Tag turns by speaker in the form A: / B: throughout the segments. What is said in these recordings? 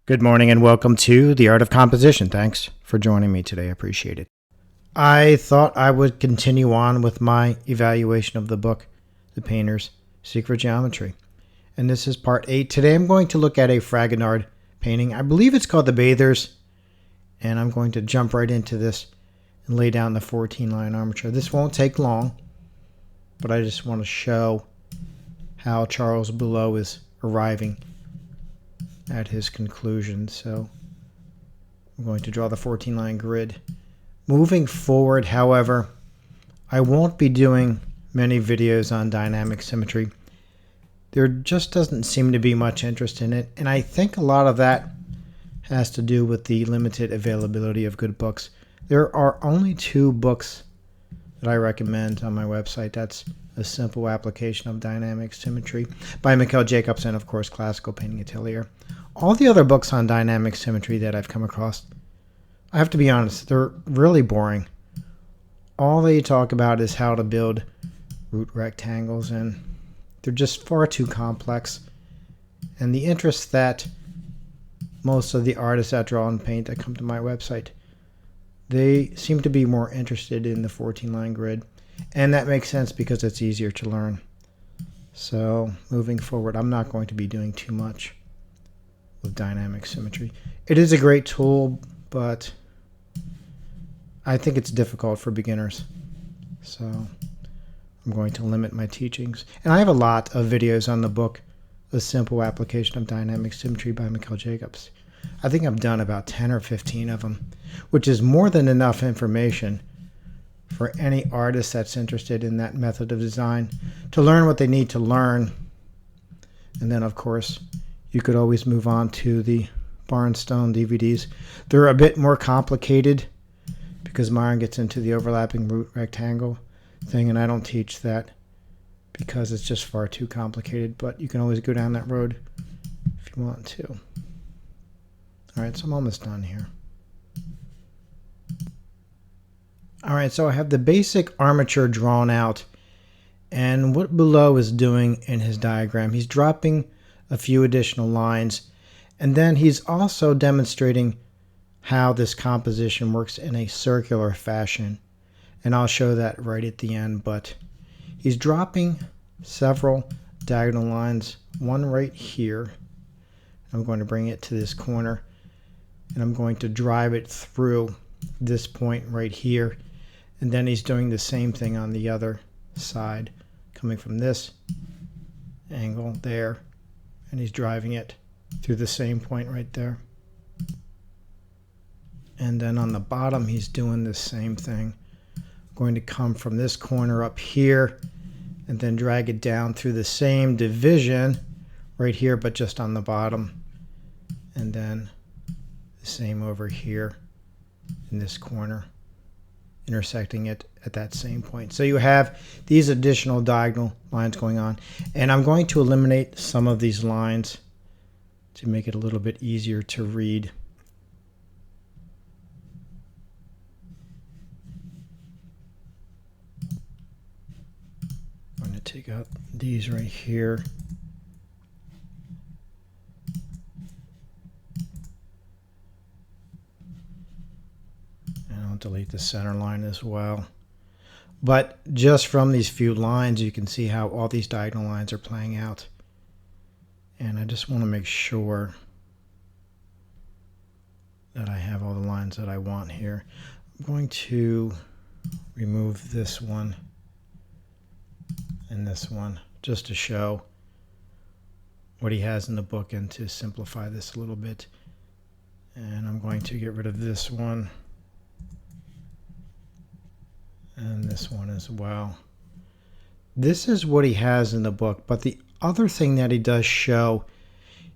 A: Good morning and welcome to The Art of Composition. Thanks for joining me today. I appreciate it. I thought I would continue on with my evaluation of the book, The Painter's Secret Geometry. And this is part 8. Today I'm going to look at a Fragonard painting. I believe it's called The Bathers. And I'm going to jump right into this and lay down the 14-line armature. This won't take long, but I just want to show how Charles Boulleau is arriving at his conclusion. So I'm going to draw the 14-line grid. Moving forward, however, I won't be doing many videos on dynamic symmetry. There just doesn't seem to be much interest in it, and I think a lot of that has to do with the limited availability of good books. There are only 2 books that I recommend on my website. That's A Simple Application of Dynamic Symmetry by Mikhail Jacobs and, of course, Classical Painting Atelier. All the other books on dynamic symmetry that I've come across, I have to be honest, they're really boring. All they talk about is how to build root rectangles, and they're just far too complex. And the interest that most of the artists that draw and paint that come to my website, they seem to be more interested in the 14-line grid. And that makes sense because it's easier to learn. So moving forward, I'm not going to be doing too much with dynamic symmetry. It is a great tool, but I think it's difficult for beginners. So I'm going to limit my teachings. And I have a lot of videos on the book, A Simple Application of Dynamic Symmetry by Mikhail Jacobs. I think I've done about 10 or 15 of them, which is more than enough information for any artist that's interested in that method of design to learn what they need to learn. And then, of course, you could always move on to the Barnstone DVDs. They're a bit more complicated because Myron gets into the overlapping root rectangle thing, and I don't teach that because it's just far too complicated, but you can always go down that road if you want to. All right, so I'm almost done here. All right, so I have the basic armature drawn out, and what Boulleau is doing in his diagram, he's dropping a few additional lines, and then he's also demonstrating how this composition works in a circular fashion, and I'll show that right at the end. But he's dropping several diagonal lines, one right here. I'm going to bring it to this corner, and I'm going to drive it through this point right here, and then he's doing the same thing on the other side, coming from this angle there, and he's driving it through the same point right there. And then on the bottom, he's doing the same thing. Going to come from this corner up here and then drag it down through the same division right here, but just on the bottom. And then the same over here in this corner, intersecting it at that same point. So you have these additional diagonal lines going on, and I'm going to eliminate some of these lines to make it a little bit easier to read. I'm going to take out these right here. And I'll delete the center line as well. But just from these few lines, you can see how all these diagonal lines are playing out. And I just want to make sure that I have all the lines that I want here. I'm going to remove this one and this one just to show what he has in the book and to simplify this a little bit. And I'm going to get rid of this one and this one as well. This is what he has in the book, but the other thing that he does show,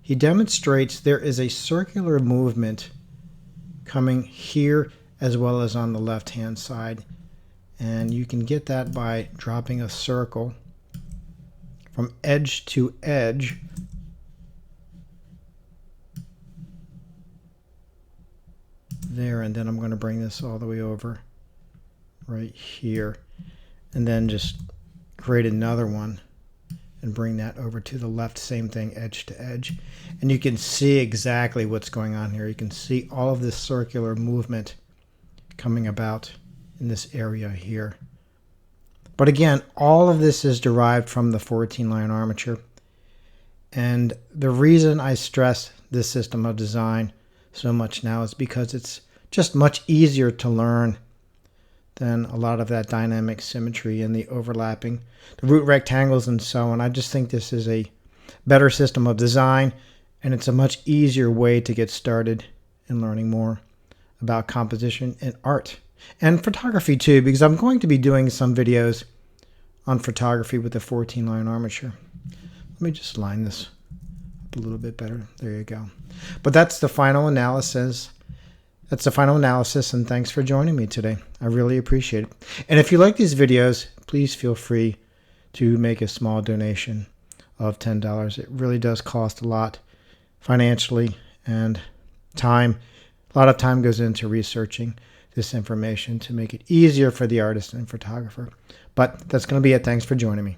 A: he demonstrates there is a circular movement coming here as well as on the left hand side, and you can get that by dropping a circle from edge to edge there, and then I'm going to bring this all the way over right here and then just create another one and bring that over to the left. Same thing, edge to edge. And you can see exactly what's going on here. You can see all of this circular movement coming about in this area here. But again, all of this is derived from the 14-line armature. And the reason I stress this system of design so much now is because it's just much easier to learn than a lot of that dynamic symmetry and the overlapping, the root rectangles and so on. I just think this is a better system of design, and it's a much easier way to get started in learning more about composition and art and photography too, because I'm going to be doing some videos on photography with the 14-line armature. Let me just line this up a little bit better. There you go. But that's the final analysis. That's the final analysis, and thanks for joining me today. I really appreciate it. And if you like these videos, please feel free to make a small donation of $10. It really does cost a lot financially and time. A lot of time goes into researching this information to make it easier for the artist and photographer. But that's going to be it. Thanks for joining me.